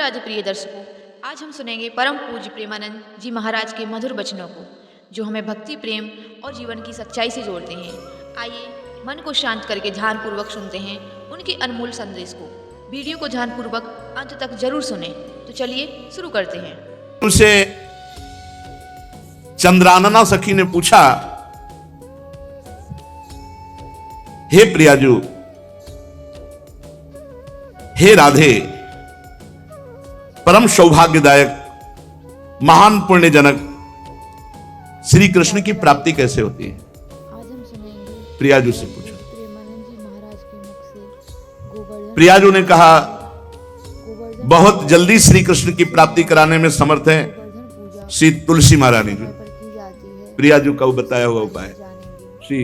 राधे प्रिय दर्शकों, आज हम सुनेंगे परम पूज्य प्रेमानंद जी महाराज के मधुर वचनों को, जो हमें भक्ति, प्रेम और जीवन की सच्चाई से जोड़ते हैं। आइए मन को शांत करके ध्यानपूर्वक सुनते हैं उनके अनमोल संदेश को। वीडियो को ध्यानपूर्वक अंत तक जरूर सुनें। तो चलिए शुरू करते हैं। उनसे चंद्रानना सखी ने पूछा, हे प्रियाजू, हे राधे, परम सौभाग्यदायक महान पुण्यजनक श्री कृष्ण की प्राप्ति कैसे होती है? आज हम सुनेंगे प्रियाजू से पूछा। प्रेमानंद जी महाराज के मुख से गोवर्धन प्रियाजू ने कहा, गोवर्धन बहुत जल्दी श्री कृष्ण की प्राप्ति कराने में समर्थ है पूजा श्री तुलसी महारानी जी। पर की जाती है। प्रियाजू का बताया हुआ उपाय जानेंगे श्री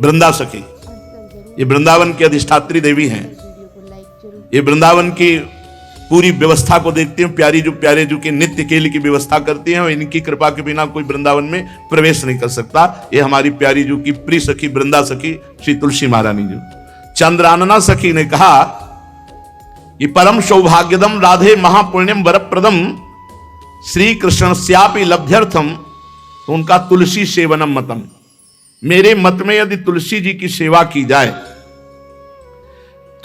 वृंदा सखी, अंत तक जरूर ये वृंदावन की अधिष्ठात्री देवी हैं। वीडियो को लाइक जरूर ये वृंदावन की पूरी व्यवस्था को देखती हैं। प्यारे जो के नित्य केली की व्यवस्था करती हैं और इनकी कृपा के बिना कोई वृंदावन में प्रवेश नहीं कर सकता। ये हमारी प्यारी जो की प्रिय सखी वृंदा सखी श्री तुलसी महारानी जी। चंद्रानना सखी ने कहा, ये परम सौभाग्यदम राधे महापुण्यम वरप्रदम श्री कृष्ण श्यापि लभ्यर्थम, तो उनका तुलसी सेवनम मतम। मेरे मत में यदि तुलसी जी की सेवा की जाए,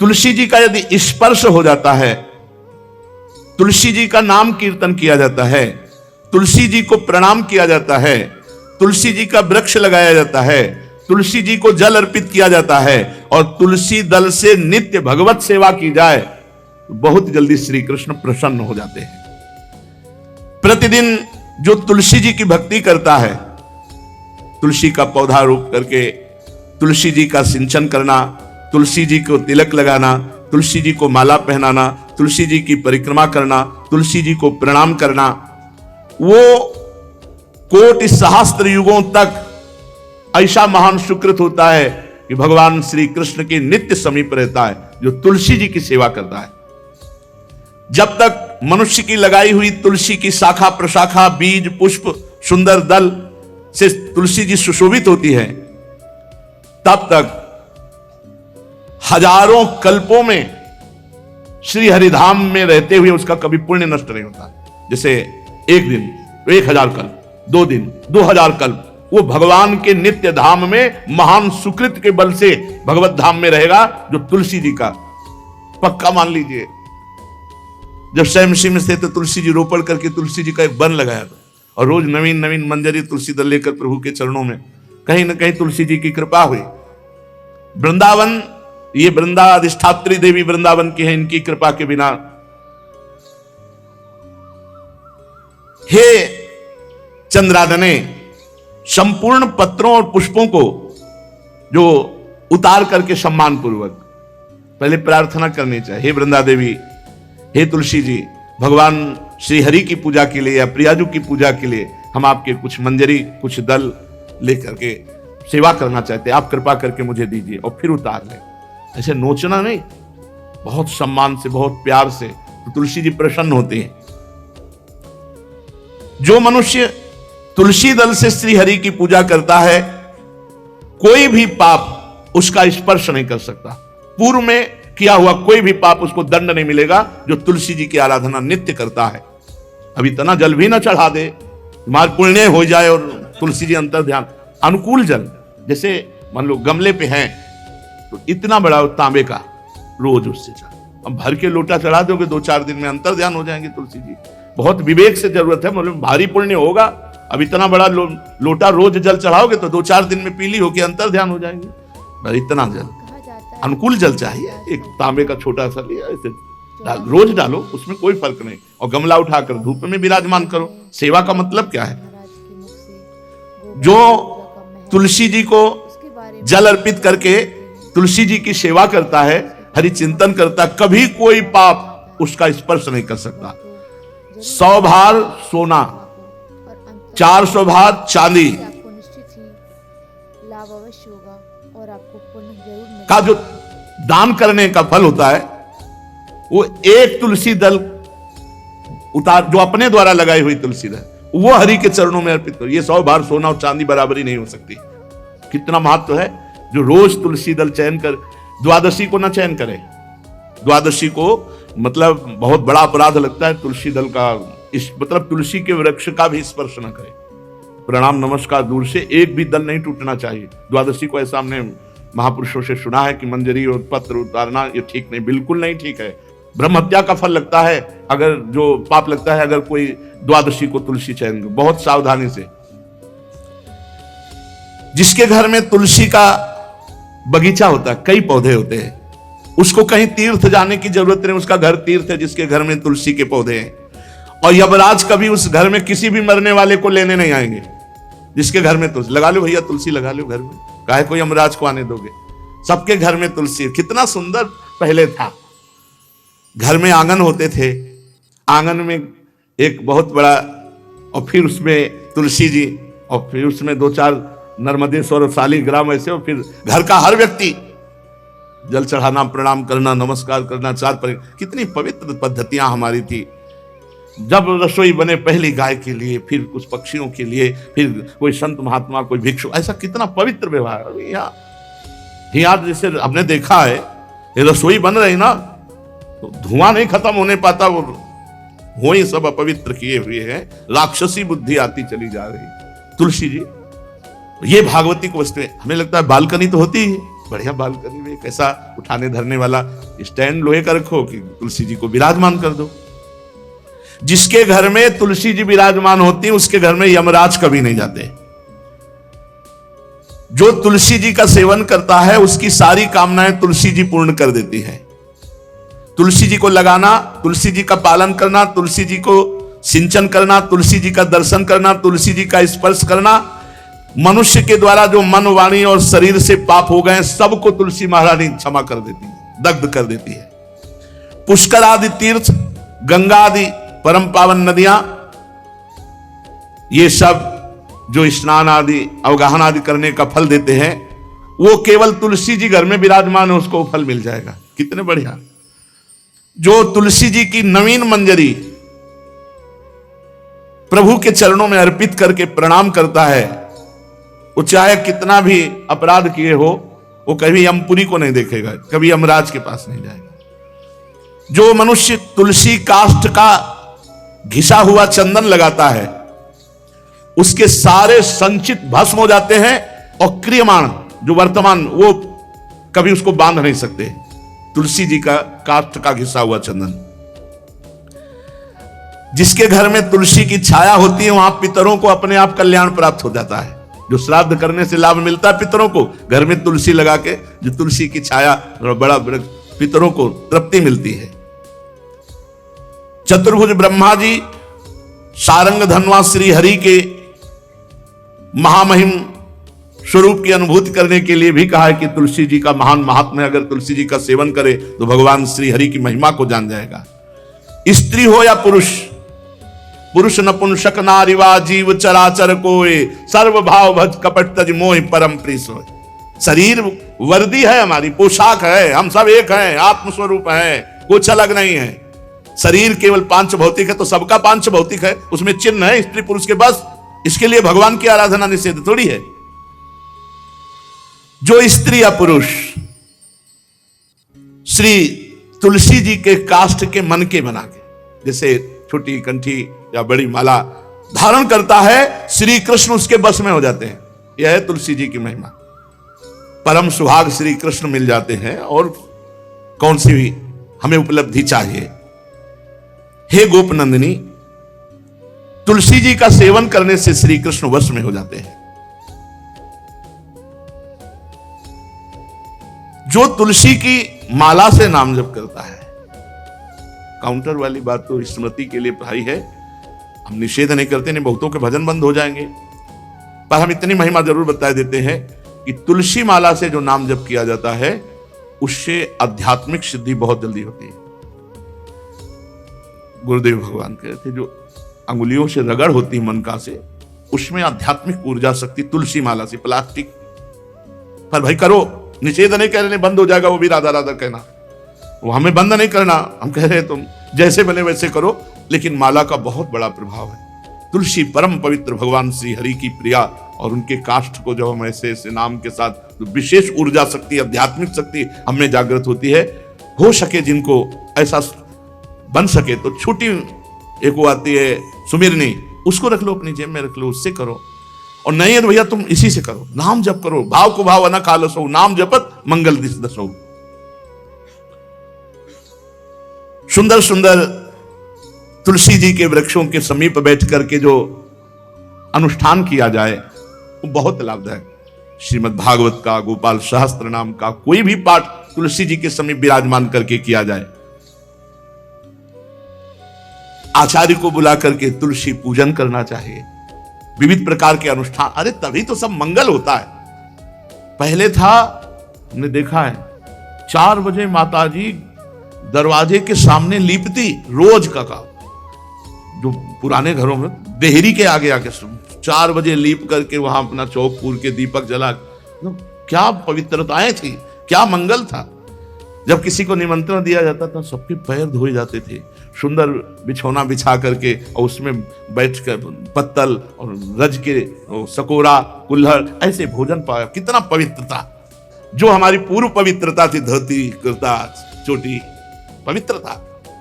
तुलसी जी का यदि स्पर्श हो जाता है, तुलसी जी का नाम कीर्तन किया जाता है, तुलसी जी को प्रणाम किया जाता है, तुलसी जी का वृक्ष लगाया जाता है, तुलसी जी को जल अर्पित किया जाता है और तुलसी दल से नित्य भगवत सेवा की जाए, तो बहुत जल्दी श्री कृष्ण प्रसन्न हो जाते हैं। प्रतिदिन जो तुलसी जी की भक्ति करता है, तुलसी का पौधा रोप करके तुलसी जी का सिंचन करना, तुलसी जी को तिलक लगाना, तुलसी जी को माला पहनाना, तुलसी जी की परिक्रमा करना, तुलसी जी को प्रणाम करना, वो कोटि सहस्त्र युगों तक ऐसा महान सुकृत होता है कि भगवान श्री कृष्ण के नित्य समीप रहता है जो तुलसी जी की सेवा करता है। जब तक मनुष्य की लगाई हुई तुलसी की शाखा प्रशाखा, बीज, पुष्प, सुंदर दल से तुलसी जी सुशोभित होती है, तब तक हजारों कल्पों में श्री हरिधाम में रहते हुए उसका कभी पुण्य नष्ट नहीं होता। जैसे एक दिन 1000 कल्प, 2 दिन 2000 कल्प, वो भगवान के नित्य धाम में महान सुकृत के बल से भगवत धाम में रहेगा, जो तुलसी जी का पक्का मान लीजिए। जब स्वयं में थे तो तुलसी जी रोपण करके तुलसी जी का एक वन लगाया था और रोज नवीन नवीन मंजरी तुलसी दल लेकर प्रभु के चरणों में कहीं ना कहीं तुलसी जी की कृपा हुई। वृंदावन, ये वृंदा अधिष्ठात्री देवी वृंदावन की है, इनकी कृपा के बिना। हे चंद्रादने, संपूर्ण पत्रों और पुष्पों को जो उतार करके सम्मान पूर्वक पहले प्रार्थना करनी चाहिए। हे वृंदा देवी, हे तुलसी जी, भगवान श्री हरि की पूजा के लिए या प्रियाजू की पूजा के लिए हम आपके कुछ मंजरी, कुछ दल लेकर के सेवा करना चाहते हैं, आप कृपा करके मुझे दीजिए, और फिर उतार लें। ऐसे नोचना नहीं, बहुत सम्मान से, बहुत प्यार से, तो तुलसी जी प्रसन्न होते हैं। जो मनुष्य तुलसी दल से श्री हरि की पूजा करता है, कोई भी पाप उसका स्पर्श नहीं कर सकता। पूर्व में किया हुआ कोई भी पाप उसको दंड नहीं मिलेगा, जो तुलसी जी की आराधना नित्य करता है। अब इतना जल भी ना चढ़ा दे, तुम्हारा पुण्य हो जाए और तुलसी जी अंतर ध्यान, अनुकूल जल, जैसे मान लो गमले पे हैं तो इतना बड़ा तांबे का रोज उससे चढ़ा, अब भर के लोटा चढ़ा दोगे 2-4 दिन में अंतर ध्यान हो जाएंगे तुलसी जी। बहुत विवेक से जरूरत है, मतलब भारी पुण्य होगा। अब इतना बड़ा लोटा रोज जल चढ़ाओगे तो 2-4 दिन में पीली होके अंतर ध्यान हो जाएंगे। इतना जल, कहा जाता है अनुकूल जल चाहिए। एक तांबे का छोटा सा लिया, ऐसे रोज डालो, उसमें कोई फर्क नहीं, और गमला उठाकर धूप में विराजमान करो। सेवा का मतलब क्या है? महाराज के मुख से जो पूजा का महत्व, तुलसी जी को उसके बारे में जल अर्पित करके तुलसी जी की सेवा करता है, हरि चिंतन करता, कभी कोई पाप उसका स्पर्श नहीं कर सकता। 100 भार सोना, और अंत 400 भार चांदी से आपको निश्चित ही लाभ अवश्य होगा और आपको पुण्य जरूर मिलेगा। का जो दान करने का फल होता है, वो एक तुलसी दल उतार, जो अपने द्वारा लगाई हुई तुलसी दल, वो हरि के चरणों में अर्पित करो। ये 100 भार सोना और चांदी बराबरी नहीं हो सकती। कितना महत्व है। जो रोज तुलसी दल चयन कर, द्वादशी को ना चयन करे, द्वादशी को मतलब बहुत बड़ा अपराध लगता है तुलसी दल का, इस मतलब तुलसी के वृक्ष का भी स्पर्श न करे। प्रणाम नमस्कार दूर से, एक भी दल नहीं टूटना चाहिए। द्वादशी को ऐसा हमने महापुरुषों से सुना है कि मंजरी और पत्र उतारना ये ठीक नहीं, बिल्कुल नहीं ठीक है। ब्रह्म हत्या का फल लगता है, अगर जो पाप लगता है अगर कोई द्वादशी को तुलसी चयन, बहुत सावधानी से। जिसके घर में तुलसी का बगीचा होता है, कई पौधे होते हैं, उसको कहीं तीर्थ जाने की जरूरत नहीं, उसका घर तीर्थ है जिसके घर में तुलसी के पौधे हैं। और यमराज कभी उस घर में किसी भी मरने वाले को लेने नहीं आएंगे जिसके घर में तुलसी। लगा लो भैया तुलसी लगा लो घर में, काहे को यमराज को आने दोगे? सबके घर में तुलसी। कितना सुंदर पहले था, घर में आंगन होते थे, आंगन में एक बहुत बड़ा, और फिर उसमें तुलसी जी, और फिर उसमें 2-4 नर्मदेश्वर शालिग्राम ऐसे, और फिर घर का हर व्यक्ति जल चढ़ाना, प्रणाम करना, नमस्कार करना, कितनी पवित्र पद्धतियां हमारी थी। जब रसोई बने पहली गाय के लिए, फिर कुछ पक्षियों के लिए, फिर कोई संत महात्मा, कोई भिक्षु, ऐसा कितना पवित्र व्यवहार। यहाँ जैसे हमने देखा है ये रसोई बन रही ना, तो धुआं नहीं खत्म होने पाता, वो ही सब अपवित्र किए हुए हैं, राक्षसी बुद्धि आती चली जा रही। तुलसी जी ये भागवती को वस्तु है। हमें लगता है बालकनी तो होती है, बढ़िया बालकनी में कैसा उठाने धरने वाला स्टैंड लोहे का रखो कि तुलसी जी को विराजमान कर दो। जिसके घर में तुलसी जी विराजमान होती, उसके घर में यमराज कभी नहीं जाते। जो तुलसी जी का सेवन करता है उसकी सारी कामनाएं तुलसी जी पूर्ण कर देती है। तुलसी जी को लगाना, तुलसी जी का पालन करना, तुलसी जी को सिंचन करना, तुलसी जी का दर्शन करना, तुलसी जी का स्पर्श करना, मनुष्य के द्वारा जो मन, वाणी और शरीर से पाप हो गए सबको तुलसी महारानी क्षमा कर देती है, दग्ध कर देती है। पुष्कर आदि तीर्थ, गंगा आदि परम पावन नदियां, ये सब जो स्नान आदि अवगाहन आदि करने का फल देते हैं, वो केवल तुलसी जी घर में विराजमान है उसको फल मिल जाएगा। कितने बढ़िया। जो तुलसी जी की नवीन मंजरी प्रभु के चरणों में अर्पित करके प्रणाम करता है, वो चाहे कितना भी अपराध किए हो, वो कभी यमपुरी को नहीं देखेगा, कभी यमराज के पास नहीं जाएगा। जो मनुष्य तुलसी काष्ठ का घिसा हुआ चंदन लगाता है, उसके सारे संचित भस्म हो जाते हैं, और क्रियमाण जो वर्तमान, वो कभी उसको बांध नहीं सकते। तुलसी जी का काष्ठ का घिसा हुआ चंदन। जिसके घर में तुलसी की छाया होती है, वहां पितरों को अपने आप कल्याण प्राप्त हो जाता है। जो श्राद्ध करने से लाभ मिलता है पितरों को, घर में तुलसी लगा के, जो तुलसी की छाया, बड़ा पितरों को तृप्ति मिलती है। चतुर्भुज ब्रह्मा जी सारंग धनवा श्री हरि के महामहिम स्वरूप की अनुभूति करने के लिए भी कहा है कि तुलसी जी का महान महात्म्य, अगर तुलसी जी का सेवन करे तो भगवान श्री हरि की महिमा को जान जाएगा। स्त्री हो या पुरुष, पुरुष नपुंसक नारीवा जीव चराचर कोय, सर्व भाव भज कपट तज मोहि परम प्रिय सोय। शरीर वर्दी है, हमारी पोशाक है, हम सब एक हैं, आत्मस्वरूप हैं, कुछ अलग नहीं है। शरीर केवल पांच भौतिक है तो सबका पांच भौतिक है, उसमें चिन्ह है स्त्री पुरुष के, बस। इसके लिए भगवान की आराधना निषेध थोड़ी है। जो स्त्री या पुरुष श्री तुलसी जी के काष्ठ के मन के बना के, जैसे छोटी कंठी या बड़ी माला धारण करता है, श्री कृष्ण उसके बस में हो जाते हैं। यह है तुलसी जी की महिमा। परम सुहाग श्री कृष्ण मिल जाते हैं, और कौन सी भी हमें उपलब्धि चाहिए। हे गोप नंदिनी, तुलसी जी का सेवन करने से श्री कृष्ण वश में हो जाते हैं। जो तुलसी की माला से नाम जप करता है, काउंटर वाली बात तो स्मृति के लिए भाई है, हम निषेध नहीं करते, नहीं बहुतों के भजन बंद हो जाएंगे, पर हम इतनी महिमा जरूर बता देते हैं कि तुलसी माला से जो नाम जप किया जाता है, उससे आध्यात्मिक सिद्धि बहुत जल्दी होती है। गुरुदेव भगवान कहते थे, जो अंगुलियों से रगड़ होती है मन का से, उसमें आध्यात्मिक ऊर्जा शक्ति तुलसी माला से। प्लास्टिक पर भाई करो, निषेध नहीं कह रहे, बंद हो जाएगा वो भी राधा राधा कहना, वो हमें बंद नहीं करना। हम कह रहे तुम जैसे बने वैसे करो, लेकिन माला का बहुत बड़ा प्रभाव है। तुलसी परम पवित्र भगवान श्री हरि की प्रिया, और उनके काष्ठ को जब हम ऐसे ऐसे नाम के साथ, तो विशेष ऊर्जा शक्ति, आध्यात्मिक शक्ति हमें जागृत होती है। हो सके जिनको ऐसा बन सके तो छोटी एक वो आती है सुमिरनी, उसको रख लो अपनी जेब में, रख लो, उससे करो। और नहीं है तो भैया तुम इसी से करो, नाम जप करो, भाव को भाव अना कालसो, नाम जपत मंगल दिस दसो। सुंदर सुंदर तुलसी जी के वृक्षों के समीप बैठ करके जो अनुष्ठान किया जाए वो बहुत लाभदायक। श्रीमद् भागवत का, गोपाल सहस्त्र नाम का कोई भी पाठ तुलसी जी के समीप विराजमान करके किया जाए। आचार्य को बुला करके तुलसी पूजन करना चाहिए, विविध प्रकार के अनुष्ठान, अरे तभी तो सब मंगल होता है। पहले था, हमने देखा है 4 बजे माताजी दरवाजे के सामने लीपती, रोज का काम, जो पुराने घरों में देहरी के आगे आके 4 बजे लीप करके वहां अपना चौक पूर के दीपक जला, तो क्या पवित्रताएं थी, क्या मंगल था। जब किसी को निमंत्रण दिया जाता था सबके पैर धोए जाते थे, सुंदर बिछौना बिछा करके और उसमें बैठ कर पत्तल और रज के सकोरा कुल्हड़ ऐसे भोजन पाया, कितना पवित्रता। जो हमारी पूर्व पवित्रता थी, धोती कुर्ता चोटी पवित्रता,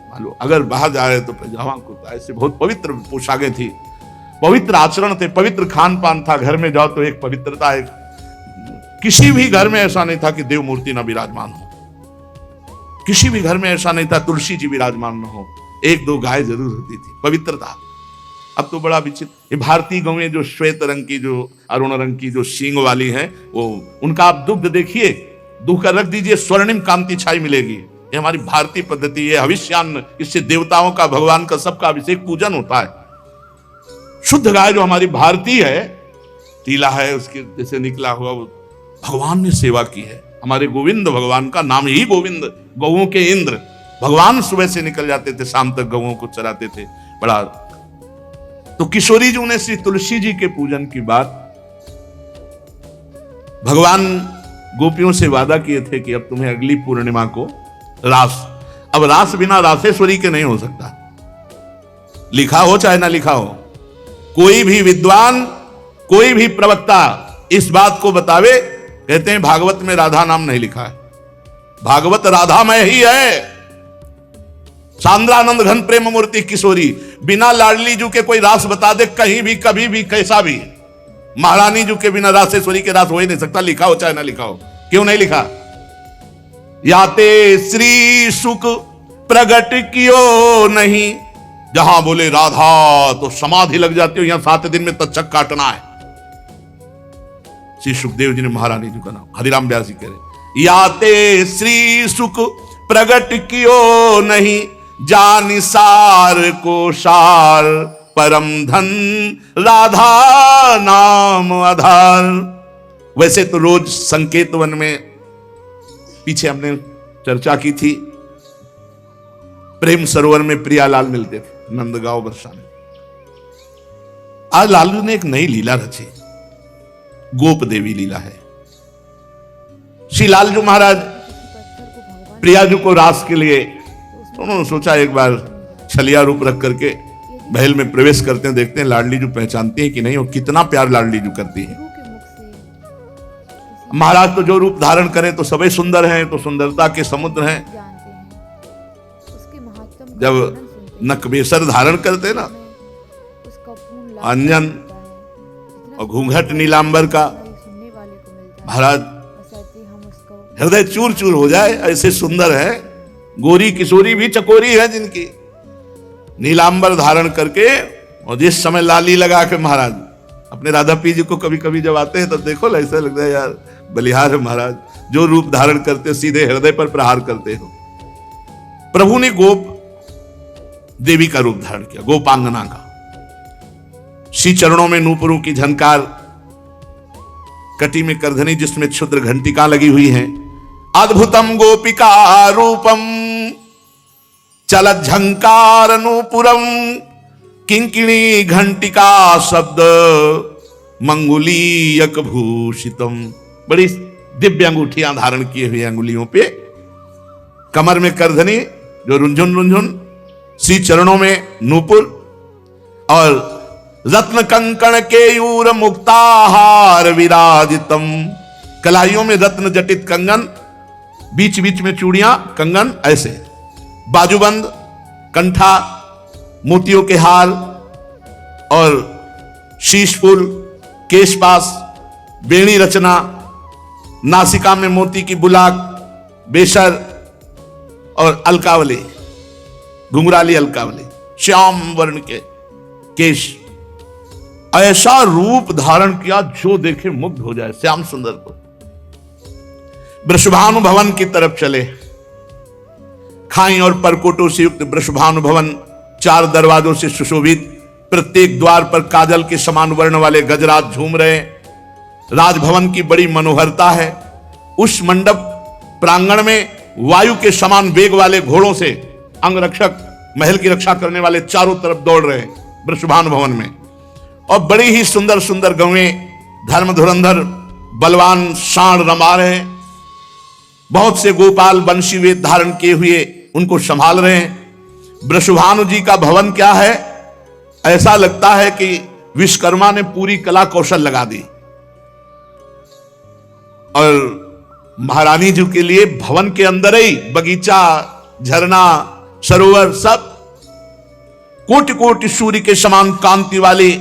मालूम अगर बाहर जा रहे तो पैजामा कुर्ता, ऐसे बहुत पवित्र पोशाकें थी, पवित्र आचरण थे, पवित्र खान पान था। घर में जाओ तो एक पवित्रता है, किसी भी घर में ऐसा नहीं था कि देव मूर्ति ना विराजमान हो, किसी भी घर में ऐसा नहीं था तुलसी जी विराजमान न हो, 1-2 गाय जरूर होती थी, पवित्रता। अब तो बड़ा विचित्र, ये भारतीय गौएं जो श्वेत रंग की, जो अरुण रंग की, जो सींग वाली हैं, वो उनका आप दुग्ध देखिए, दूह कर रख दीजिए, स्वर्णिम कांति छाई मिलेगी। ये हमारी भारतीय पद्धति है, हविष्यान्न, इससे देवताओं का, भगवान का, सबका अभिषेक पूजन होता है। शुद्ध गाय जो हमारी भारतीय है, तीला है उसके जैसे निकला हुआ, वो भगवान ने सेवा की है। हमारे गोविंद भगवान का नाम ही गोविंद, गौओं के इंद्र, भगवान सुबह से निकल जाते थे, शाम तक गौओं को चराते थे, बड़ा। तो किशोरी जी ने श्री तुलसी जी के पूजन की बात, भगवान गोपियों से वादा किए थे कि अब तुम्हें अगली पूर्णिमा को रास, अब रास बिना रासेश्वरी के नहीं हो सकता, लिखा हो चाहे ना लिखा हो। कोई भी विद्वान, कोई भी प्रवक्ता इस बात को बतावे, कहते हैं भागवत में राधा नाम नहीं लिखा है, भागवत राधामय ही है। सांद्रानंद घन प्रेम मूर्ति किशोरी, बिना लाडली जू के कोई रास बता दे कहीं भी, कभी भी, कैसा भी, महारानी जू के बिना रासेश्वरी के रास हो ही नहीं सकता, लिखा हो चाहे ना लिखा हो। क्यों नहीं लिखा? याते श्री सुख प्रगट कियो नहीं, जहां बोले राधा तो समाधि लग जाती हो, यहां 7 दिन में तक्षक काटना है। श्री सुखदेव जी ने महारानी जी का नाम, हरिराम व्यास जी कह रहे, याते श्री सुख प्रगट कियो नहीं, जानि सार को सार परम धन, राधा नाम आधार। वैसे तो रोज संकेत वन में, पीछे हमने चर्चा की थी, प्रेम सरोवर में प्रियालाल मिलते थे, नंदगांव बरसा में। आज लालू ने एक नई लीला रची, गोप देवी लीला है। श्री लालजू महाराज प्रियाजू को रास के लिए, उन्होंने सोचा एक बार छलिया रूप रख करके महल में प्रवेश करते हैं, देखते हैं लाडली जू पहचानती है कि नहीं, और कितना प्यार लाडली जू करती है। महाराज तो जो रूप धारण करें तो सभी सुंदर हैं, तो सुंदरता के समुद्र हैं। जब नकबेसर धारण करते ना, अंजन और घूंघट नीलांबर का, महाराज हृदय चूर चूर हो जाए, ऐसे सुंदर है। गोरी किशोरी भी चकोरी है जिनकी, नीलांबर धारण करके, और जिस समय लाली लगा के महाराज अपने राधा पी जी को कभी कभी जब आते हैं तो देखो ऐसा लगता है यार बलिहार है महाराज, जो रूप धारण करते सीधे हृदय पर प्रहार करते हो। प्रभु ने गोप देवी का रूप धारण किया, गोपांगना का। श्री चरणों में नूपुरों की झनकार, कटी में करधनी जिसमें क्षुद्र घंटिका लगी हुई है। अद्भुतम गोपिका रूपम चलत झंकार नूपुरम, किंकिणी घंटिका शब्द मंगुलीयक भूषितम। बड़ी दिव्य अंगूठियां धारण किए हुए अंगुलियों पे, कमर में करधनी जो रुंझुन रुंझुन, श्री चरणों में नूपुर, और रत्न कंकण केयूर मुक्ताहार विराजितम। कलाइयों में रत्न जटित कंगन, बीच बीच में चूड़ियां, कंगन ऐसे, बाजूबंद, कंठा, मोतियों के हार और शीश फूल, केशपास, बेणी रचना, नासिका में मोती की बुलाक, बेसर और अलकावली, घुंघराली अलकावली, श्याम वर्ण के केश, ऐसा रूप धारण किया जो देखे मुग्ध हो जाए श्याम सुंदर को। वृषभानु भवन की तरफ चले। खाई और परकोटों से युक्त वृषभानु भवन 4 दरवाजों से सुशोभित, प्रत्येक द्वार पर काजल के समान वर्ण वाले गजराज झूम रहे। राजभवन की बड़ी मनोहरता है। उस मंडप प्रांगण में वायु के समान वेग वाले घोड़ों से अंगरक्षक महल की रक्षा करने वाले चारों तरफ दौड़ रहे वृषभानु भवन में। और बड़ी ही सुंदर सुंदर गौएं धर्म धुरंधर बलवान सांड रमा रहे। बहुत से गोपाल बंशी वेद धारण किए हुए उनको संभाल रहे हैं। वृषभानु जी का भवन क्या है, ऐसा लगता है कि विश्वकर्मा ने पूरी कला कौशल लगा दी। और महारानी जी के लिए भवन के अंदर ही बगीचा, झरना, सरोवर सब कोटि कोटि सूर्य के समान कांति वाली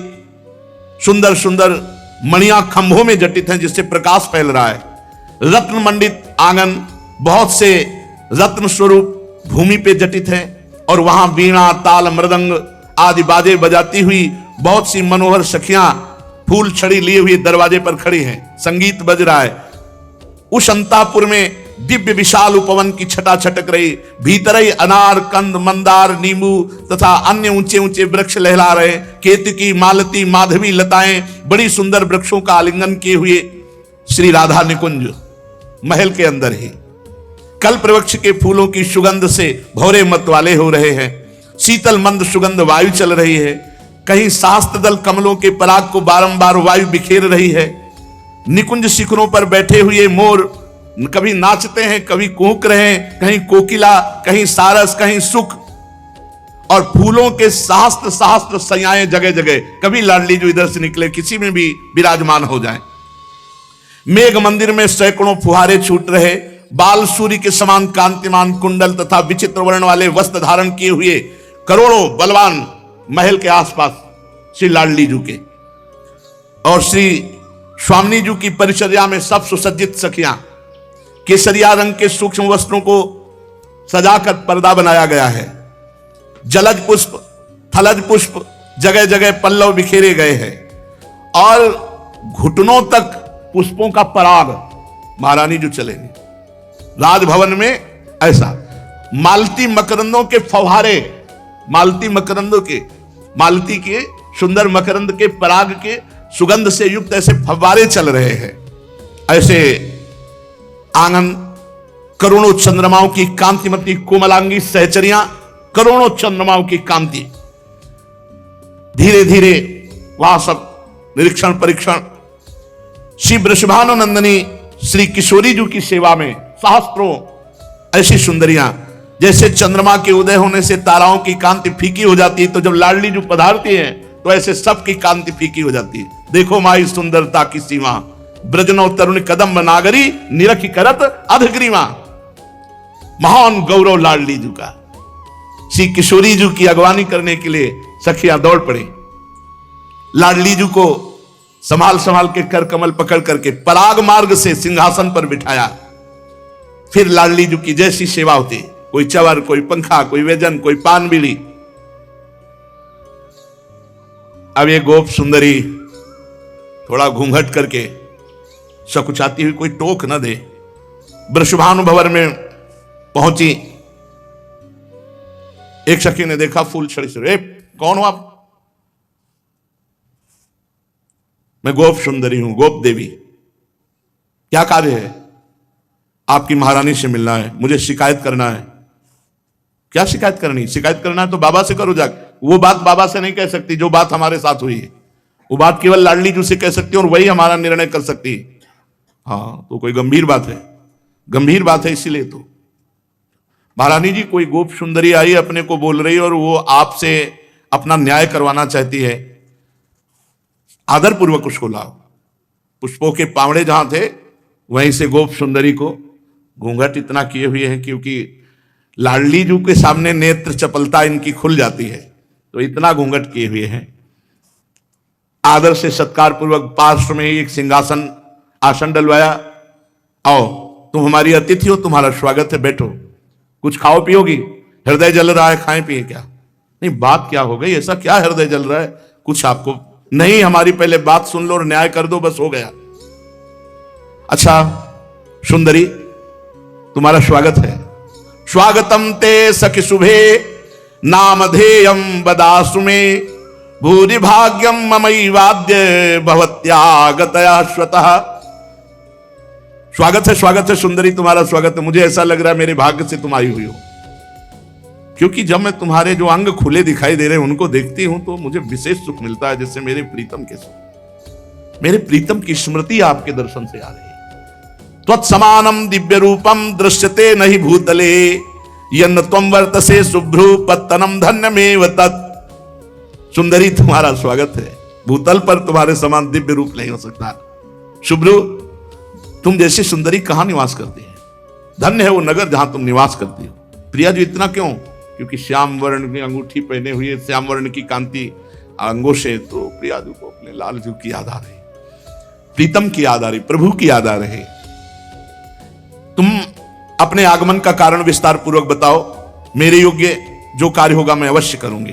सुंदर सुंदर मणियां खंभों में जटित हैं, जिससे प्रकाश फैल रहा है। रत्न मंडित आंगन, बहुत से रत्न स्वरूप भूमि पे जटित है। और वहां वीणा, ताल, मृदंग आदि बाजे बजाती हुई बहुत सी मनोहर सखियां फूल छड़ी लिए हुए दरवाजे पर खड़ी हैं, संगीत बज रहा है। उस अंतापुर में दिव्य विशाल उपवन की छटा छटक रही। भीतर ही अनार, कंद, मंदार, नींबू तथा अन्य ऊंचे ऊंचे वृक्ष लहला रहे। केतकी, मालती, माधवी लताएं बड़ी सुंदर वृक्षों का आलिंगन किए हुए श्री राधा निकुंज महल के अंदर ही कल्प वृक्ष के फूलों की सुगंध से भौरे मत वाले हो रहे हैं। शीतल मंद सुगंध वायु चल रही है। कहीं शास्त्र दल कमलों के पराग को बारंबार वायु बिखेर रही है। निकुंज शिखरों पर बैठे हुए मोर कभी नाचते हैं, कभी कूक रहे हैं, कहीं कोकिला, कहीं सारस, कहीं सुख। और फूलों के सहस्त्र सहस्त्र सयाएं जगह जगह, कभी लाडली जो इधर से निकले किसी में भी विराजमान हो जाए। मेघ मंदिर में सैकड़ों फुहारे छूट रहे। बाल सूर्य के समान कांतिमान कुंडल तथा विचित्र वर्ण वाले वस्त्र धारण किए हुए करोड़ों बलवान महल के आसपास श्री लाडली जी के और श्री स्वामिनी जी की परिचर्या में सब सुसज्जित सखियां, केसरिया रंग के सूक्ष्म वस्त्रों को सजाकर पर्दा बनाया गया है। जलज पुष्प, थलज पुष्प जगह जगह पल्लव बिखेरे गए हैं और घुटनों तक पुष्पों का पराग महारानी जो चलेंगे। राजभवन में ऐसा मालती मकरंदों के फव्वारे, मालती मकरंदों के, मालती के सुंदर मकरंद के पराग के सुगंध से युक्त ऐसे फव्वारे चल रहे हैं। ऐसे आंगन, करोड़ों चंद्रमाओं की कांतिमती कोमलांगी सहचरियां, करोड़ों चंद्रमाओं की कांति। धीरे धीरे वहां सब निरीक्षण परीक्षण। श्री वृषभानुनंदिनी श्री किशोरी जी की सेवा में सहस्त्रों ऐसी सुंदरियां, जैसे चंद्रमा के उदय होने से ताराओं की कांति फीकी हो जाती है, तो जब लाडली जी पधारती है तो ऐसे सबकी कांति फीकी हो जाती है। देखो माई सुंदरता की सीमा, ब्रजनो तरुण कदम नागरी, निरखी करत अधग्रीवा। महान गौरव लाडली जी का। श्री किशोरी जी की अगवानी करने के लिए सखियां दौड़ पड़ी। लाडली जी को संभाल संभाल के कर कमल पकड़ करके पराग मार्ग से सिंहासन पर बिठाया। फिर लाडली जी की जैसी सेवा होती, कोई चवर, कोई पंखा, कोई व्यजन, कोई पान बीड़ी। अब ये गोप सुंदरी थोड़ा घूंघट करके सकुचाती हुई कोई टोक न दे, वृषभानु भवन में पहुंची। एक सखी ने देखा फूल छड़ी से, कौन हो आप? मैं गोप सुंदरी हूं, गोप देवी। क्या कार्य है? आपकी महारानी से मिलना है, मुझे शिकायत करना है। क्या शिकायत करनी? शिकायत करना है तो बाबा से करो जाकर। वो बात बाबा से नहीं कह सकती जो बात हमारे साथ हुई है, वो बात केवल लाडली जी से कह सकती है और वही हमारा निर्णय कर सकती है। हाँ, तो कोई गंभीर बात है, गंभीर बात है। इसीलिए तो महारानी जी, कोई गोप सुंदरी आई अपने को बोल रही और वो आपसे अपना न्याय करवाना चाहती है। आदर पूर्वक उसको लाओ। पुष्पों के पावड़े जहां थे वहीं से गोप सुंदरी को घूंघट इतना किए हुए हैं, क्योंकि लाडली जी के सामने नेत्र चपलता इनकी खुल जाती है, तो इतना घूंघट किए हुए हैं। आदर से सत्कार पूर्वक पार्श्व में ही एक सिंहासन आसन डलवाया। आओ, तुम हमारी अतिथि हो, तुम्हारा स्वागत है, बैठो, कुछ खाओ पियोगी? हृदय जल रहा है, खाएं पिए क्या? नहीं, बात क्या हो गई, ऐसा क्या हृदय जल रहा है? कुछ आपको नहीं, हमारी पहले बात सुन लो और न्याय कर दो, बस हो गया। अच्छा सुंदरी, तुम्हारा स्वागत है। स्वागतम ते सखि शुभे नामधेयम बदासु में भूरि भाग्यम ममई वाद्य भवत्यागतया स्वतः। स्वागत है सुंदरी, तुम्हारा स्वागत है। मुझे ऐसा लग रहा है मेरे भाग्य से तुम आई हुई हो, क्योंकि जब मैं तुम्हारे जो अंग खुले दिखाई दे रहे हैं उनको देखती हूं तो मुझे विशेष सुख मिलता है, जैसे मेरे प्रीतम के सुख, मेरे प्रीतम की स्मृति आपके दर्शन से आ रही है। त्वत्समानम दिव्य रूपम दृश्यते नहीं भूतले यन्न त्वं वर्तसे शुभ्रू पत्तनम धन्यमेव तत्। सुंदरी, तुम्हारा स्वागत है। भूतल पर तुम्हारे समान दिव्य रूप नहीं हो सकता। शुभ्रू, तुम जैसी सुंदरी कहां निवास करती है? धन्य है वो नगर जहां तुम निवास करती हो। प्रिया जी, इतना क्यों? क्योंकि श्याम वर्ण की अंगूठी पहने हुए, श्याम वर्ण की कांति अंगों से तो प्रिया जी को अपने लाल जी की याद आ रही, प्रीतम की याद आ रही, प्रभु की याद आ रही। तुम अपने आगमन का कारण विस्तार पूर्वक बताओ, मेरे योग्य जो कार्य होगा मैं अवश्य करूंगी।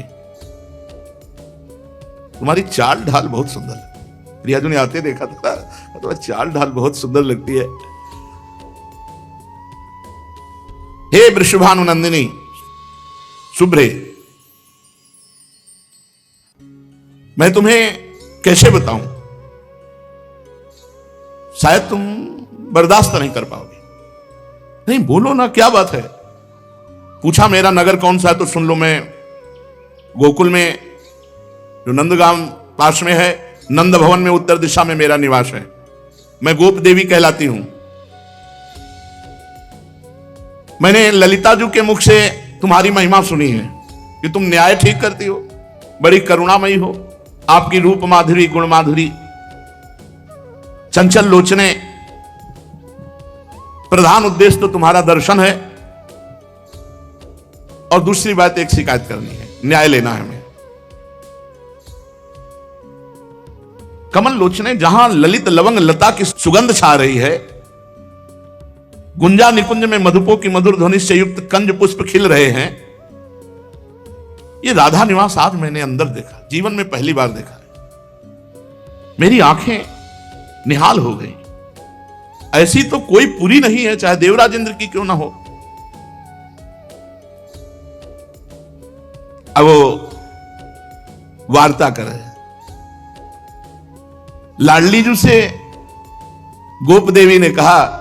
तुम्हारी चाल ढाल बहुत सुंदर है। प्रिया जी ने आते देखा था, तो चाल ढाल बहुत सुंदर लगती है। हे वृषभानुनंदिनी शुभ्रे, मैं तुम्हें कैसे बताऊं, शायद तुम बर्दाश्त नहीं कर पाओगे। नहीं, बोलो ना, क्या बात है? पूछा मेरा नगर कौन सा है, तो सुन लो, मैं गोकुल में जो नंदगांव पास में है, नंद भवन में उत्तर दिशा में मेरा निवास है। मैं गोप देवी कहलाती हूं। मैंने ललिता जी के मुख से तुम्हारी महिमा सुनी है कि तुम न्याय ठीक करती हो, बड़ी करुणामयी हो, आपकी रूप माधुरी, गुण माधुरी, चंचल लोचने, प्रधान उद्देश्य तो तुम्हारा दर्शन है। और दूसरी बात, एक शिकायत करनी है, न्याय लेना है हमें। कमल लोचने, जहां ललित लवंग लता की सुगंध छा रही है, गुंजा निकुंज में मधुपो की मधुर ध्वनि से युक्त कंज पुष्प खिल रहे हैं, ये राधा निवास आज मैंने अंदर देखा, जीवन में पहली बार देखा है। मेरी आंखें निहाल हो गई। ऐसी तो कोई पूरी नहीं है, चाहे देवराज इंद्र की क्यों ना हो। अब वो वार्ता कर रहे हैं। लाडली जी से गोप देवी ने कहा,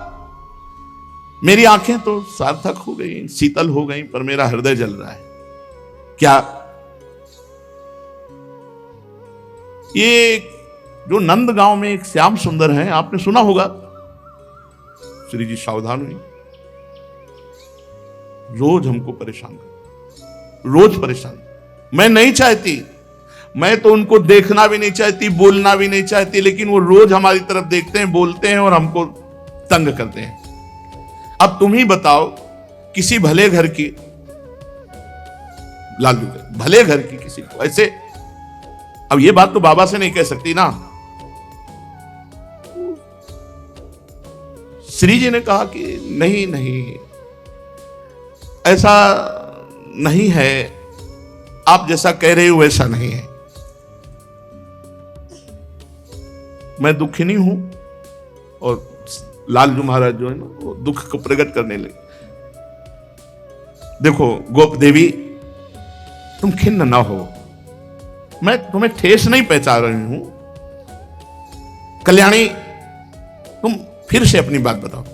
मेरी आंखें तो सार्थक हो गई, शीतल हो गई, पर मेरा हृदय जल रहा है। क्या ये जो नंद गांव में एक श्याम सुंदर है, आपने सुना होगा? श्री जी सावधान हुई। रोज हमको परेशान कर, रोज परेशान। मैं नहीं चाहती, मैं तो उनको देखना भी नहीं चाहती, बोलना भी नहीं चाहती, लेकिन वो रोज हमारी तरफ देखते हैं, बोलते हैं और हमको तंग करते हैं। अब तुम ही बताओ, किसी भले घर की, लालू भले घर की किसी को ऐसे, अब ये बात तो बाबा से नहीं कह सकती ना। श्री जी ने कहा कि नहीं नहीं, ऐसा नहीं है, आप जैसा कह रहे हो वैसा नहीं है। मैं दुखिनी हूं, और लालजू महाराज जो है ना, वो दुख को प्रकट करने लगे। देखो गोप देवी, तुम खिन्न ना हो, मैं तुम्हें ठेस नहीं पहुंचा रही हूं। कल्याणी, तुम फिर से अपनी बात बताओ।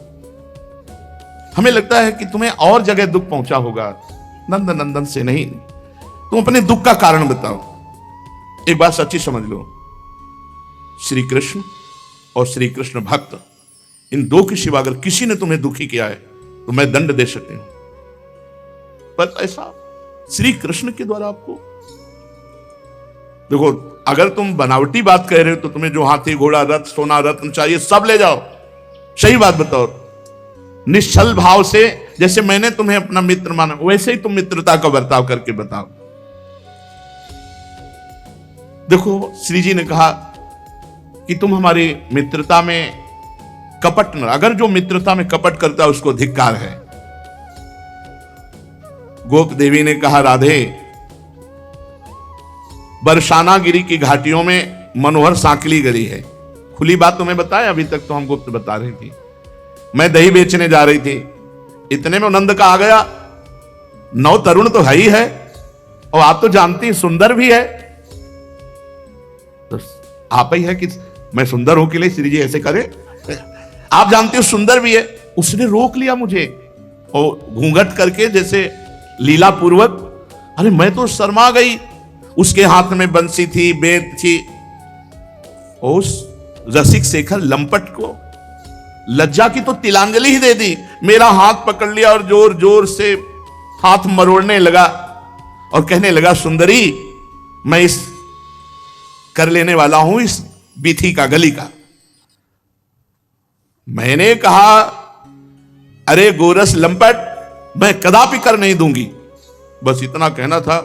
हमें लगता है कि तुम्हें और जगह दुख पहुंचा होगा, नंद नंदन से नहीं। तुम अपने दुख का कारण बताओ। एक बात सच्ची समझ लो, श्री कृष्ण और श्री कृष्ण भक्त, इन दो के सिवा अगर किसी ने तुम्हें दुखी किया है तो मैं दंड दे सकती हूं, पर ऐसा श्री कृष्ण के द्वारा आपको। देखो, अगर तुम बनावटी बात कह रहे हो तो तुम्हें जो हाथी घोड़ा रथ सोना रत्न चाहिए सब ले जाओ, सही बात बताओ। निश्चल भाव से जैसे मैंने तुम्हें अपना मित्र माना, वैसे ही तुम मित्रता का बर्ताव करके बताओ। देखो, श्री जी ने कहा कि तुम हमारी मित्रता में कपट न, अगर जो मित्रता में कपट करता है उसको धिक्कार है। गोप देवी ने कहा, राधे, बरसाना गिरी की घाटियों में मनोहर सांकली गली है। खुली बात तुम्हें बताया, अभी तक तो हम गुप्त बता रही थी। मैं दही बेचने जा रही थी, इतने में नंद का आ गया। नौ तरुण तो है ही है, और आप तो जानती सुंदर भी है, तो आप ही है कि मैं सुंदर हूं के लिए श्री जी ऐसे करे? आप जानते हो सुंदर भी है। उसने रोक लिया मुझे और घूंघट करके जैसे लीला पूर्वक। अरे मैं तो शर्मा गई। उसके हाथ में बंसी थी, बेत थी। उस रसिक शेखर लंपट को लज्जा की तो तिलांजलि ही दे दी। मेरा हाथ पकड़ लिया और जोर जोर से हाथ मरोड़ने लगा और कहने लगा, सुंदरी, मैं इस कर लेने वाला हूं इस बीथी का, गली का। मैंने कहा, अरे गोरस लंपट, मैं कदापि कर नहीं दूंगी। बस इतना कहना था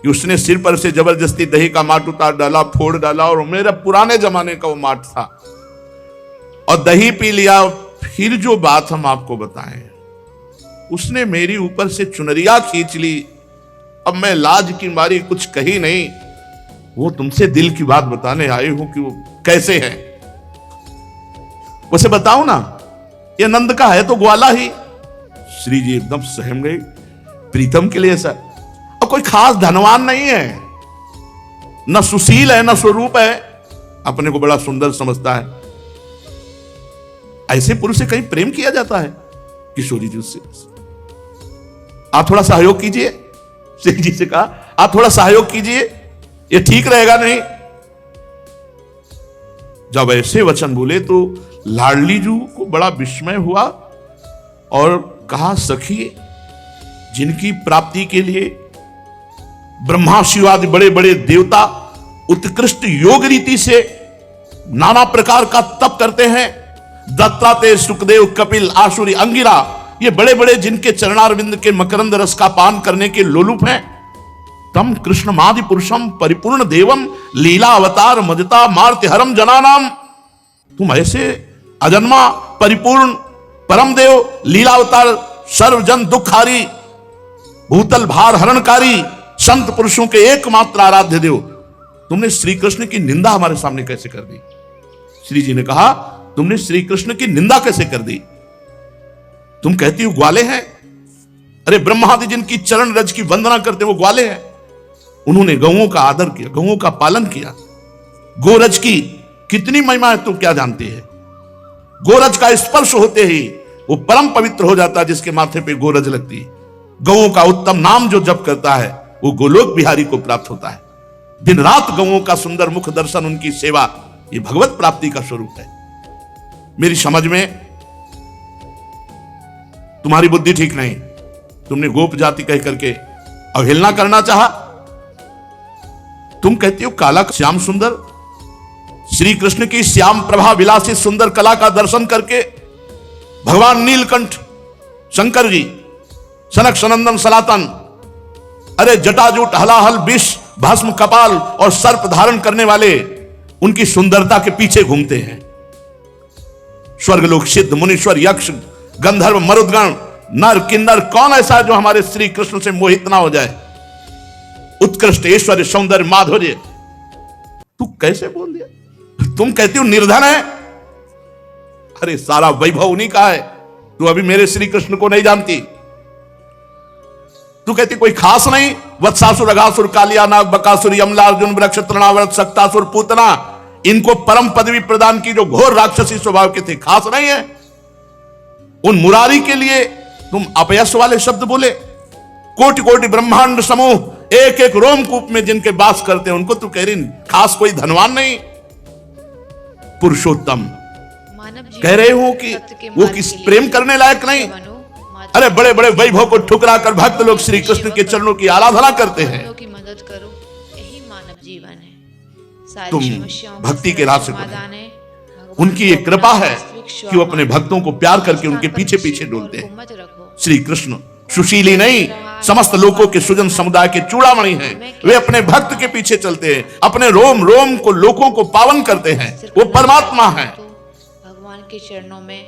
कि उसने सिर पर से जबरदस्ती दही का माट उतार डाला, फोड़ डाला, और मेरा पुराने जमाने का वो माट था, और दही पी लिया। फिर जो बात हम आपको बताएं, उसने मेरी ऊपर से चुनरिया खींच ली। अब मैं लाज की मारी कुछ कही नहीं। वो तुमसे दिल की बात बताने आई हूं कि वो कैसे है, उसे बताओ ना। ये नंद का है तो ग्वाला ही। श्री जी एकदम सहम गई। प्रीतम के लिए सर, और कोई खास धनवान नहीं है, न सुशील है, न स्वरूप है, अपने को बड़ा सुंदर समझता है। ऐसे पुरुष से कहीं प्रेम किया जाता है? किशोरी जी उससे, आप थोड़ा सहयोग कीजिए। श्री जी से कहा, आप थोड़ा सहयोग कीजिए, ये ठीक रहेगा नहीं। जब ऐसे वचन बोले तो लाडली जू को बड़ा विस्मय हुआ और कहा, सखी, जिनकी प्राप्ति के लिए ब्रह्मा शिव आदि बड़े बड़े देवता उत्कृष्ट योग रीति से नाना प्रकार का तप करते हैं, दत्तात्रेय, सुखदेव, कपिल, आसुरी, अंगिरा, ये बड़े बड़े जिनके चरणारविंद के मकरंद रस का पान करने के लोलुप हैं, तम कृष्णमादि पुरुषम परिपूर्ण देवम लीला अवतार मजता मार्ति हरम जनानाम। तुम ऐसे अजन्मा परिपूर्ण परम देव, लीला अवतार, सर्वजन दुखारी, भूतल भार हरणकारी, संत पुरुषों के एकमात्र आराध्य देव, तुमने श्री कृष्ण की निंदा हमारे सामने कैसे कर दी? श्री जी ने कहा, तुमने श्री कृष्ण की निंदा कैसे कर दी? तुम कहती हो ग्वाले हैं। अरे ब्रह्मादि जिनकी चरण रज की वंदना करते वो ग्वाले हैं। उन्होंने गौओं का आदर किया, गौओं का पालन किया। गोरज की कितनी महिमा है तुम क्या जानते हैं? गोरज का स्पर्श होते ही वो परम पवित्र हो जाता है, जिसके माथे पे गोरज लगती है। गौओं का उत्तम नाम जो जप करता है वो गोलोक बिहारी को प्राप्त होता है। दिन रात गौओं का सुंदर मुख दर्शन, उनकी सेवा, ये भगवत प्राप्ति का स्वरूप है। मेरी समझ में तुम्हारी बुद्धि ठीक नहीं। तुमने गोप जाति कह करके अवहेलना करना चाहा। तुम कहती हो काला श्याम सुंदर, श्री कृष्ण की श्याम प्रभा विलासी सुंदर कला का दर्शन करके भगवान नीलकंठ शंकर जी, सनक सनंदन सनातन, अरे जटाजूट हलाहल विष भस्म कपाल और सर्प धारण करने वाले उनकी सुंदरता के पीछे घूमते हैं। स्वर्गलोक सिद्ध मुनीश्वर यक्ष गंधर्व मरुदगण नर किन्नर कौन ऐसा है जो हमारे श्री कृष्ण से मोहित ना हो जाए? उत्कृष्ट ऐश्वर्य सौंदर्य माधुर्य, तू कैसे बोल दिया? तुम कहती हो निर्धन है। अरे सारा वैभव उन्हीं का है। तू अभी मेरे श्री कृष्ण को नहीं जानती। तू कहती कोई खास नहीं। वत्सासुर, अघासुर, कालिया नाग, बकासुर, यमला, अर्जुन, वृक्ष, तृणावर्त, सक्तासुर, पूतना, इनको परम पदवी प्रदान की जो घोर राक्षसी स्वभाव के थे, खास नहीं है। उन मुरारी के लिए तुम अपयश वाले शब्द बोले। कोटि कोटि ब्रह्मांड समूह एक एक रोमकूप में जिनके वास करते हैं, उनको तू कह रही खास कोई धनवान नहीं। पुरुषोत्तम कह रहे हो कि वो किस प्रेम करने लायक नहीं। अरे बड़े बड़े वैभव को ठुकरा कर भक्त लोग श्री कृष्ण के चरणों की आराधना करते हैं। की मदद करो, यही मानव जीवन है। तुम भक्ति के रास्ते पर उनकी एक कृपा है कि वो अपने भक्तों को प्यार करके उनके पीछे पीछे डोलते हैं। श्री कृष्ण सुशीली नहीं, समस्त लोगों के सुजन समुदाय के चूड़ामणि हैं। वे अपने भक्त के पीछे चलते हैं, अपने रोम रोम को लोगों को पावन करते हैं। वो परमात्मा है। तो भगवान के चरणों में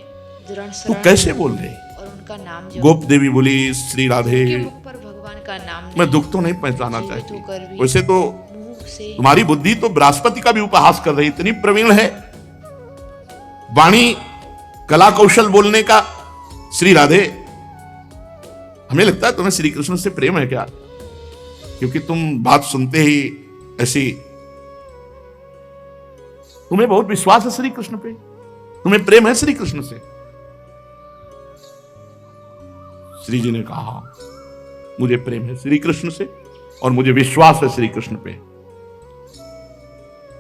दृढ़ तू शरण कैसे बोल रही? और उनका नाम जप। गोप देवी बोली, श्री राधे, उनके मुख पर भगवान का नाम मैं नहीं, दुख तो नहीं पहचाना जीवित चाहती। होकर भी वैसे तो मुंह से तुम्हारी बुद्धि तो बृहस्पति का भी उपहास कर रही, इतनी प्रवीण है वाणी, कला कौशल बोलने का। श्री राधे, हमें लगता है तुम्हें श्री कृष्ण से प्रेम है क्या? क्योंकि तुम बात सुनते ही ऐसी, तुम्हें बहुत विश्वास है श्री कृष्ण पे, तुम्हें प्रेम है श्री कृष्ण से। श्री जी ने कहा, मुझे प्रेम है श्री कृष्ण से और मुझे विश्वास है श्री कृष्ण पे।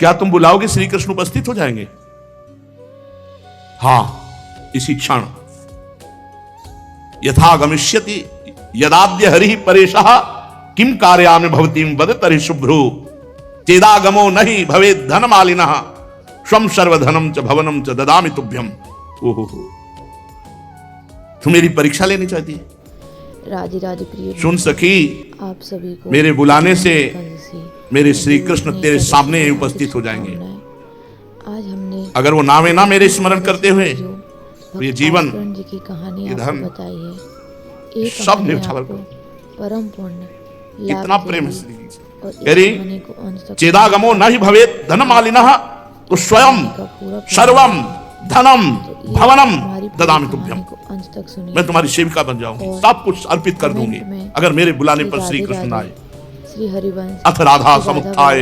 क्या तुम बुलाओगे श्री कृष्ण उपस्थित हो जाएंगे? हां, इसी क्षण। यथा गमिष्यति यदाद्य हरि परेशः किम कार्यामि भवतीम वद तरि शुभ्रू चेदागमो नहीं भवे धनमालिनः स्वम सर्वधनम च भवनम च ददामि तुभ्यम। ओहो, तुम मेरी परीक्षा लेनी चाहती है? राधे राधे प्रिय सुन सखी, आप सभी को मेरे बुलाने से मेरे श्री गुरु कृष्ण ने तेरे कभी सामने ही हार्दिक उपस्थित हो जाएंगे। शुभकामनाएं। आज हमने अगर वो नामे ना मेरे स्मरण करते हुए जो तो ये भक्त जीवन, भास्करण जी की कहानी ये आपको धन, बताई है, एक सब कहानी न्यौछावर आपको कर। परम पुण्य कितना लाभ प्रेम है देगी श्री जी से। और इस कह रही, कहानी को अंत तक चेदागमो नहीं भवे धनमालिनः तो स्वयं का पूरा सर्वम धनम ये भवनम हमारी पूरी ददामि कहानी तुभ्यम। को अंत तक सुनिए। मैं तुम्हारी सेविका बन जाऊंगी, और सब कुछ अर्पित कर दूंगी कमेंट में अगर मेरे बुलाने पर श्री राधे कृष्ण आए। राधे, श्री हरिवंश, अथ राधा श्री समुत्थाय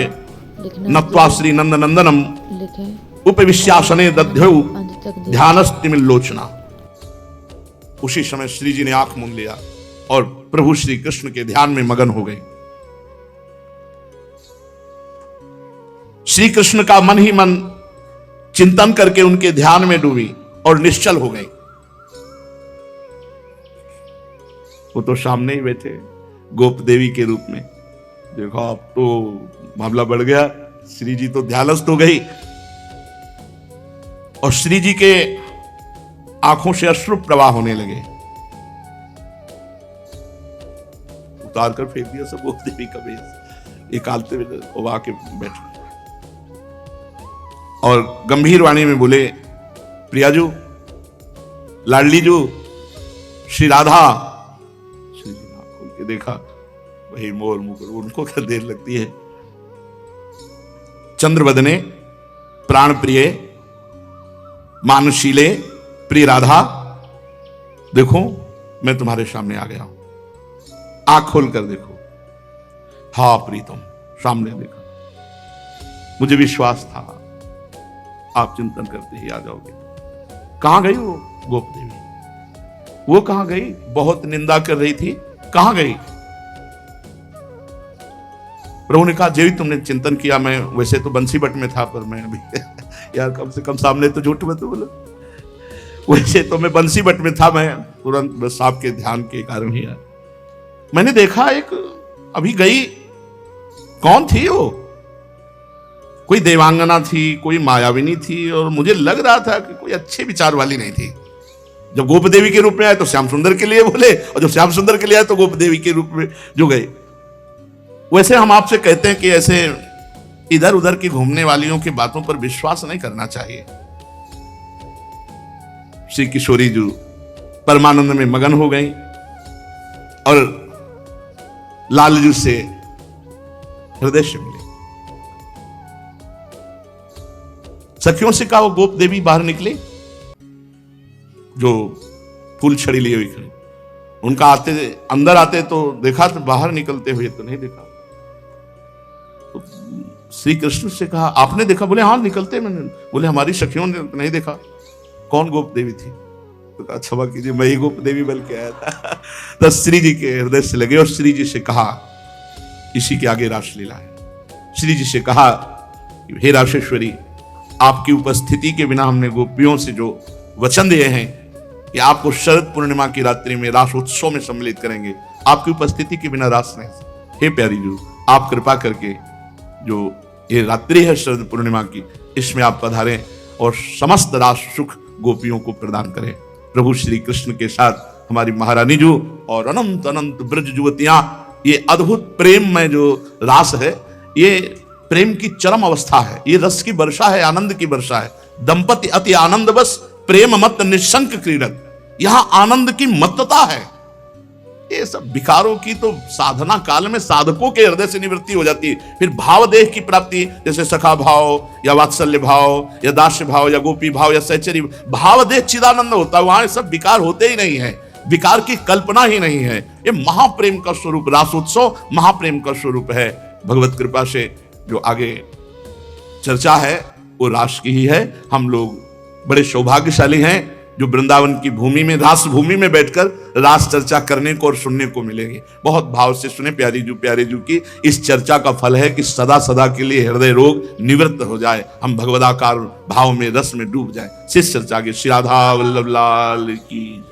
लिखना नत्वा श्री नंद नंदनम लिखें, उपविश्यासने दध्यौ अंत तक देखिए। ध्यानस्तिमिल्लोचना। उसी समय श्री जी ने आंख मूंद लिया और प्रभु श्री कृष्ण के ध्यान में मगन हो गए। श्री कृष्ण का मन ही मन चिंतन करके उनके ध्यान में डूबी और निश्चल हो गई। वो तो सामने ही बैठे गोप देवी के रूप में। देखो, अब तो मामला बढ़ गया। श्री जी तो ध्यानस्थ हो गई और श्री जी के आंखों से अश्रु प्रवाह होने लगे। उतार कर फेंक दिया सब गोप देवी का वेश, निकालते हुए वो आके बैठ और गंभीर वाणी में बोले, प्रियाजू, लाडलीजू, श्री राधा। श्री जी ने आंख खोल के देखा, वही मोर मुकुर, उनको क्या देर लगती है। चंद्रवदने, प्राण प्रिय, मानशीले, प्रिय राधा, देखो मैं तुम्हारे सामने आ गया हूं। आंख खोल कर देखो। हा प्रीतम, सामने देखा। मुझे विश्वास था आप चिंतन करते ही आ जाओगे। कहां गई वो गोप देवी? वो कहां गई? बहुत निंदा कर रही थी, कहां गई? प्रभु ने कहा, जेवी तुमने चिंतन किया, मैं वैसे तो बंसीबट में था, पर मैं अभी यार कम से कम सामने तो झूठ मत बोलो। वैसे तो मैं बंसीबट में था, मैं तुरंत बस आपके ध्यान के कारण ही आया। मैंने देखा एक अभी गई, कौन थी वो? कोई देवांगना थी, कोई मायाविनी थी, और मुझे लग रहा था कि कोई अच्छे विचार वाली नहीं थी। जब गोप देवी के रूप में आए तो श्याम सुंदर के लिए बोले, और जब श्याम सुंदर के लिए आए तो गोप देवी के रूप में जो गए। वैसे हम आपसे कहते हैं कि ऐसे इधर उधर की घूमने वालियों की बातों पर विश्वास नहीं करना चाहिए। श्री किशोरी जी परमानंद में मगन हो गई और लालजू से हृदय से मिले। सखियों से कहा, वो गोप देवी बाहर निकले जो फूल छड़ी लिए हुई खड़ी। उनका आते अंदर आते तो देखा, तो बाहर निकलते हुए तो नहीं देखा। तो श्री कृष्ण से कहा, आपने देखा? बोले हाँ निकलते मैंने। बोले हमारी सखियों ने नहीं देखा। कौन गोप देवी थी? तो कहा, क्षमा कीजिए, मैं ही गोप देवी बन के आया था। तो श्री जी के हृदय से लगे और श्री जी से कहा, इसी के आगे रासलीला है। श्री जी से कहा, हे राशेश्वरी, आपकी उपस्थिति के बिना हमने गोपियों से जो वचन दिए हैं कि आपको शरद पूर्णिमा की रात्रि में रास उत्सव में सम्मिलित करेंगे, आपकी उपस्थिति के बिना रास नहीं। हे प्यारी जी, आप कृपा करके जो ये रात्रि है शरद पूर्णिमा की, इसमें आप पधारें और समस्त रास सुख गोपियों को प्रदान करें। प्रभु श्री कृष्ण के साथ हमारी महारानी जो और अनंत अनंत ब्रज युवतियां, ये अद्भुत प्रेम में जो रास है, ये प्रेम की चरम अवस्था है, ये रस की वर्षा है, आनंद की वर्षा है। दंपति अति आनंद बस, प्रेम मत निशंक क्रीडत, यहां आनंद की मत्तता है। ये सब विकारों की तो साधना काल में साधकों के हृदय से निवृत्ति हो जाती है। फिर भाव देह की प्राप्ति, जैसे सखा भाव या वात्सल्य भाव या दास्य भाव या गोपी भाव या सहचरी भाव देह चिदानंद होता है, वहां सब विकार होते ही नहीं है, विकार की कल्पना ही नहीं है। ये महाप्रेम का स्वरूप, रासोत्सव महाप्रेम का स्वरूप है। भगवत कृपा से जो आगे चर्चा है वो रास की ही है। हम लोग बड़े सौभाग्यशाली हैं जो वृंदावन की भूमि में, रास भूमि में बैठकर रास चर्चा करने को और सुनने को मिलेगी। बहुत भाव से सुने प्यारी जू की इस चर्चा का फल है कि सदा सदा के लिए हृदय रोग निवृत्त हो जाए, हम भगवदाकार भाव में, रस में डूब जाए। शिष्य चर्चा की श्री राधा वल्लभ लाल की